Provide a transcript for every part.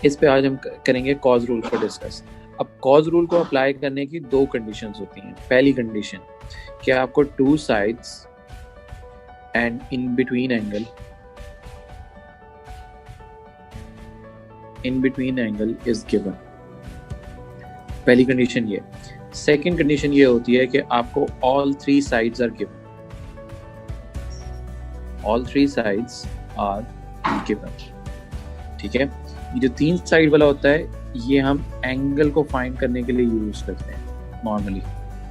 इस पे आज हम करेंगे कॉज रूल को डिस्कस। अब कॉज रूल को अप्लाई करने की दो कंडीशंस होती हैं। पहली कंडीशन कि आपको two sides and in between angle is given. पहली कंडीशन ये। सेकंड कंडीशन ये होती है कि आपको all three sides are given. All three sides are given, ठीक है। ये जो तीन साइड वाला होता है ये हम एंगल को फाइंड करने के लिए यूज करते हैं नॉर्मली,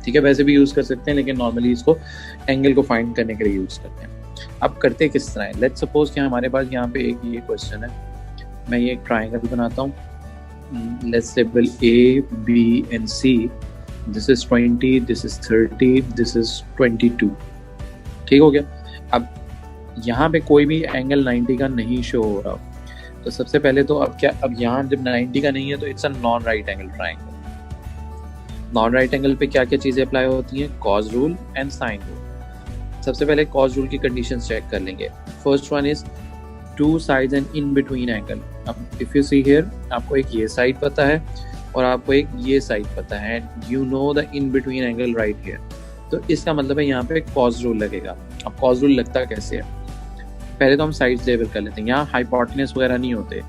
ठीक है। वैसे भी यूज कर सकते हैं लेकिन नॉर्मली इसको एंगल को फाइंड करने के लिए यूज करते हैं। अब करते किस तरह है, लेट्स सपोज कि हमारे पास यहाँ पे एक ये क्वेश्चन है। मैं ये एक ट्राइंगल बनाता हूँ, let's label A, B and C। This is 20, this is 30, this is 22, ठीक हो गया। अब यहाँ पे कोई भी एंगल 90 का नहीं शो हो रहा, तो सबसे पहले तो अब यहाँ जब 90 का नहीं है तो it's a non right angle triangle. Non right angle पे क्या क्या चीज़ें अप्लाई होती हैं, cos rule and sine rule. सबसे पहले कॉज रूल की कंडीशंस चेक कर लेंगे। First one is two sides and in between angle. अब इफ यू सी हियर, आपको एक ये साइड पता है और आपको एक ये साइड पता है, you know the in between angle right here, तो इसका मतलब है यहाँ पे कॉज रूल लगेगा। अब कॉज रूल लगता कैसे है, पहले तो हम साइड्स लेवल कर लेते हैं। यहाँ हाइपोटेनस वगैरह नहीं होते।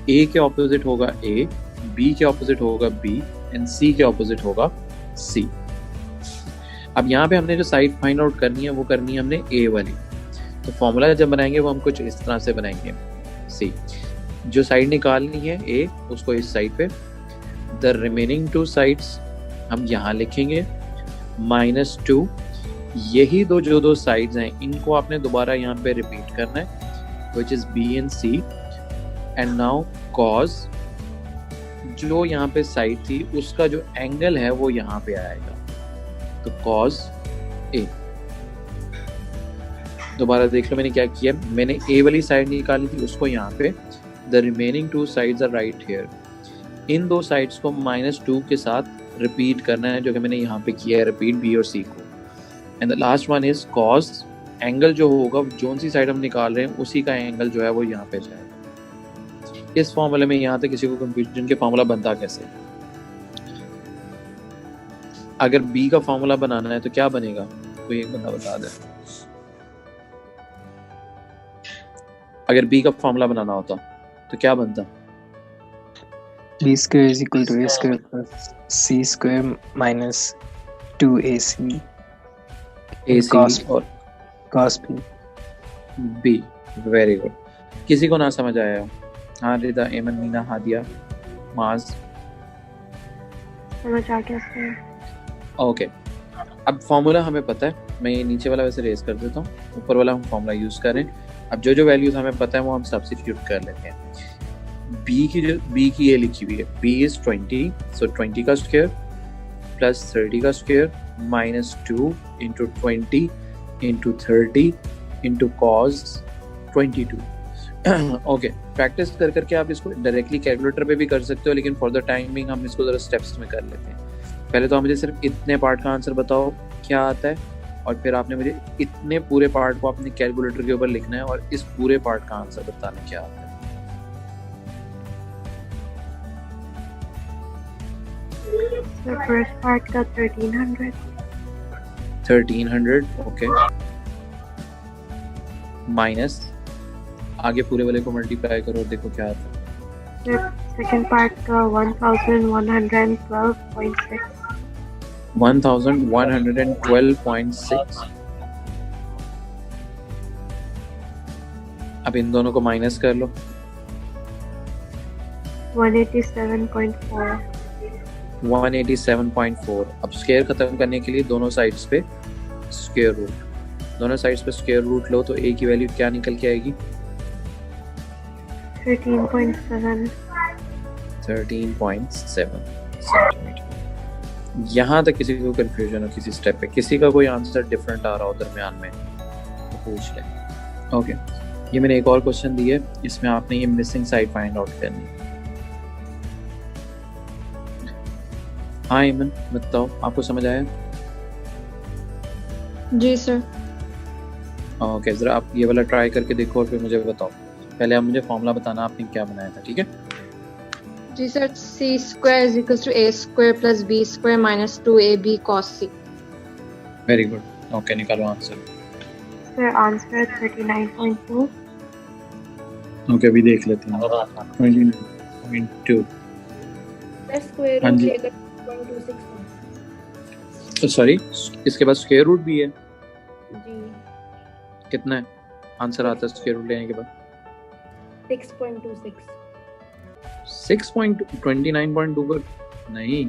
ए के ऑपोजिट होगा ए, बी के ऑपोजिट होगा बी एंड सी के ऑपोजिट होगा सी। अब यहाँ पे हमने जो साइड फाइंड आउट करनी है वो करनी है हमने ए वाली। तो फॉर्मूला जब बनाएंगे वो हम कुछ इस तरह से बनाएंगे। सी जो साइड निकालनी है ए, उसको इस साइड पे, द रिमेनिंग टू साइड्स हम यहाँ लिखेंगे -2। यही जो दो साइड्स हैं इनको आपने दोबारा यहाँ पे रिपीट करना है, which is B and C। And now cause जो यहाँ पे साइड थी उसका जो एंगल है वो यहाँ पे आएगा, तो कॉज A। दोबारा देख लो मैंने क्या किया, मैंने A वाली साइड निकाली थी उसको यहाँ पे, the remaining two sides are right here. इन दो साइड्स को -2 के साथ रिपीट करना है जो कि मैंने यहाँ पे किया है, रिपीट B और C को। And the last one is cos, angle जो होगा जोन सी साइड हम निकाल रहे हैं उसी का एंगल जो है वो यहाँ पे जाएगा। इस फॉर्मूले में यहाँ तक किसी को कंफ्यूजन के फॉर्मूला बनता कैसे, अगर B का फॉर्मूला बनाना है तो क्या बनेगा, कोई एक बंदा बता दे। अगर B का फॉर्मूला बनाना होता तो क्या बनता, B square is equal to A square plus C square minus 2AC AC और cos B। Very good. किसी को ना समझ आया, हाँ रिदा, एमन, मीना, हादिया, माज, समझ आ गया सर। ओके। अब फॉर्मूला हमें पता है, मैं ये नीचे वाला वैसे रेज कर देता हूँ, ऊपर वाला हम फॉर्मूला यूज करें। अब जो वैल्यूज हमें पता है वो हम सब्स्टिट्यूट कर लेते हैं। B की ये लिखी हुई है, B इज 20, सो 20 का स्क्वायर प्लस 30 का square -2 into 20 into 30 into cos 22। Okay, practice कर करके आप इसको डायरेक्टली कैलकुलेटर पे भी कर सकते हो, लेकिन फॉर द टाइमिंग हम इसको जरा स्टेप्स में कर लेते हैं। पहले तो आप मुझे सिर्फ इतने पार्ट का आंसर बताओ क्या आता है, और फिर आपने मुझे इतने पूरे पार्ट को अपने कैलकुलेटर के ऊपर लिखना है और इस पूरे पार्ट का आंसर बताना क्या आता है। फर्स्ट पार्ट का 1300, ओके, माइनस आगे पूरे वाले को मल्टीप्लाई करो, देखो क्या आता है। सेकंड पार्ट का 1112.6 1112.6। अब इन दोनों को माइनस कर लो, 187.4। 187.4। अब स्क्वायर खत्म करने के लिए दोनों साइड्स पे स्क्वायर रूट, दोनों साइड्स पे स्क्वायर रूट लो तो ए की वैल्यू क्या निकल के आएगी, 13.7 सेंटीमीटर। यहाँ तक किसी को कंफ्यूजन हो किसी स्टेप पे, किसी का कोई आंसर डिफरेंट आ रहा हो दरमियान में तो पूछ ले। ओके, ये मैंने एक और क्वेश्चन दिया है, इसमें आपने ये मिसिंग साइड फाइंड आउट करनी है। हाँ ईमन बताओ, आपको समझ आया? जी सर। ओके, जरा आप ये वाला ट्राई करके देखो और फिर मुझे बताओ। पहले आप मुझे फॉर्मूला बताना आपने क्या बनाया था, ठीक है? जी sir, c square is equals to a square plus b square minus 2ab cos c. Very good. Okay, निकालो आंसर. Sir, answer 39.2. ओके, अभी देख लेते हैं. 29.2. स्क्वायर हाँ रूट जी. लेकर 0.26 तो सॉरी, इसके बाद स्क्वायर रूट भी है. जी कितना है आंसर आता है स्क्वायर रूट लेने के बाद? 6.26. 6.29.2 पर नहीं.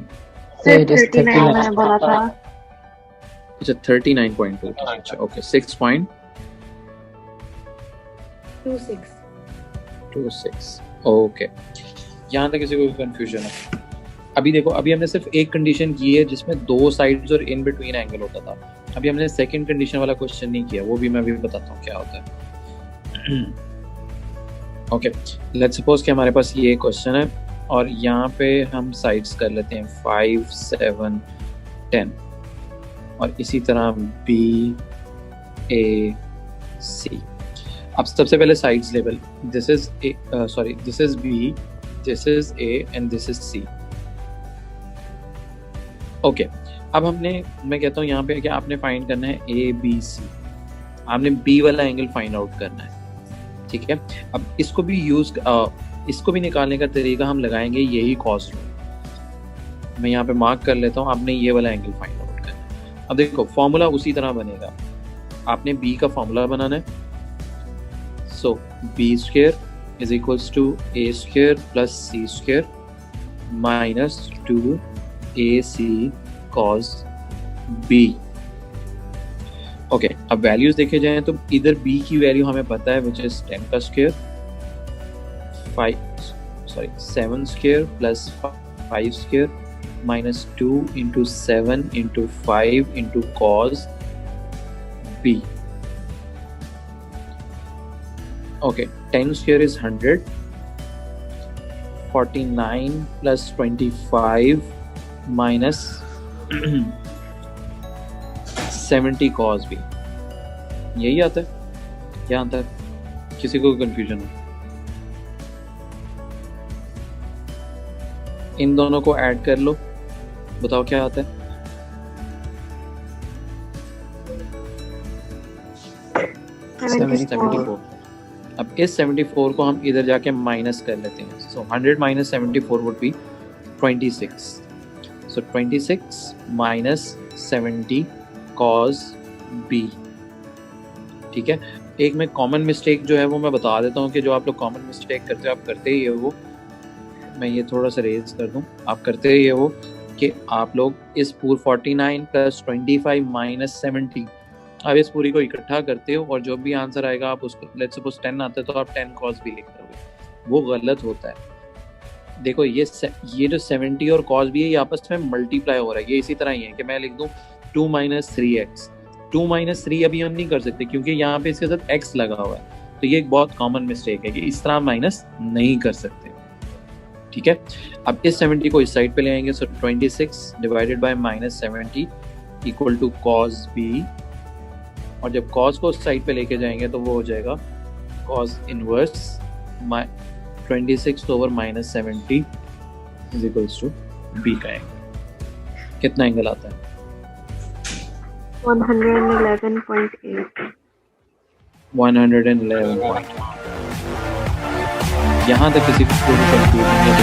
Sir, it is 39 मैंने बोला था. अच्छा, 39.2. अच्छा, ओके. 26. 6.26. ओके, यहाँ तक किसी को कंफ्यूजन है? अभी देखो, अभी हमने सिर्फ एक कंडीशन की है जिसमें दो साइड्स और इन बिटवीन एंगल होता था. अभी हमने सेकंड कंडीशन वाला क्वेश्चन नहीं किया, वो भी मैं अभी बताता हूँ क्या होता है. ओके, लेट्स सपोज कि हमारे पास ये क्वेश्चन है और यहाँ पे हम साइड्स कर लेते हैं 5, 7, 10 और इसी तरह B, A, C. अब सबसे पहले sides level. This is this is B, this is A and this is C. Okay, अब मैं कहता हूँ यहाँ पे कि आपने फाइंड करना है ABC. आपने B वाला एंगल फाइंड आउट करना है, ठीक है. अब इसको भी निकालने का तरीका हम लगाएंगे यही कॉस लो. मैं यहाँ पे मार्क कर लेता हूँ. आपने ये वाला एंगल फाइंड आउट करना है. अब देखो, फॉर्मूला उसी तरह बनेगा. आपने B का फॉर्मूला बनाना है. So B square is equals to A square plus C square minus 2AC cos B. Okay, अब वैल्यूज देखे जाएं तो इधर B की वैल्यू हमें पता है विच इज 10 का square 7 square plus 5 square minus 2 into 7 into 5 into cos B. Okay, 10 square is 100. 49 plus 25 minus 70 cos B. यही आता है. क्या आता है? किसी को कंफ्यूजन है? इन दोनों को ऐड कर लो, बताओ क्या आता है. Seventy 74. अब इस 74 को हम इधर जाके माइनस कर लेते हैं. सो 100 minus 74 would be 26. So 26 minus 70 cos B. ठीक है. एक मैं कॉमन मिस्टेक जो है वो मैं बता देता हूँ कि जो आप लोग कॉमन मिस्टेक करते हो, आप करते ही है वो, मैं ये थोड़ा सा रेज कर दूँ, आप करते ही है वो कि आप लोग इस पूरे 49 प्लस 25 माइनस 70, आप इस पूरी को इकट्ठा करते हो और जो भी आंसर आएगा आप उसको, लेट्स सपोज 10 आता है तो आप 10 cos B लिख दोगे. वो गलत होता है. देखो, ये जो 70 और cos B है, ये आपस में मल्टीप्लाई हो रहा है. ये इसी तरह ही है कि मैं लिख दूं 2 माइनस 3x. 2 माइनस 3 अभी हम नहीं कर सकते क्योंकि यहाँ पे इसके साथ x लगा हुआ है. तो ये एक बहुत कॉमन मिस्टेक है कि इस तरह माइनस नहीं कर सकते. ठीक है. अब इस 70 को इस साइड पे ले आएंगे. So 26 divided by minus 70 equal to cos B. और जब cos को उस साइड पे लेके जाएंगे तो वो हो जाएगा cos inverse 26 over minus 70 is equals to B का एंगल. कितना एंगल आता है? 111.8. 111. यहाँ तक किसी को कंफ्यूजन है?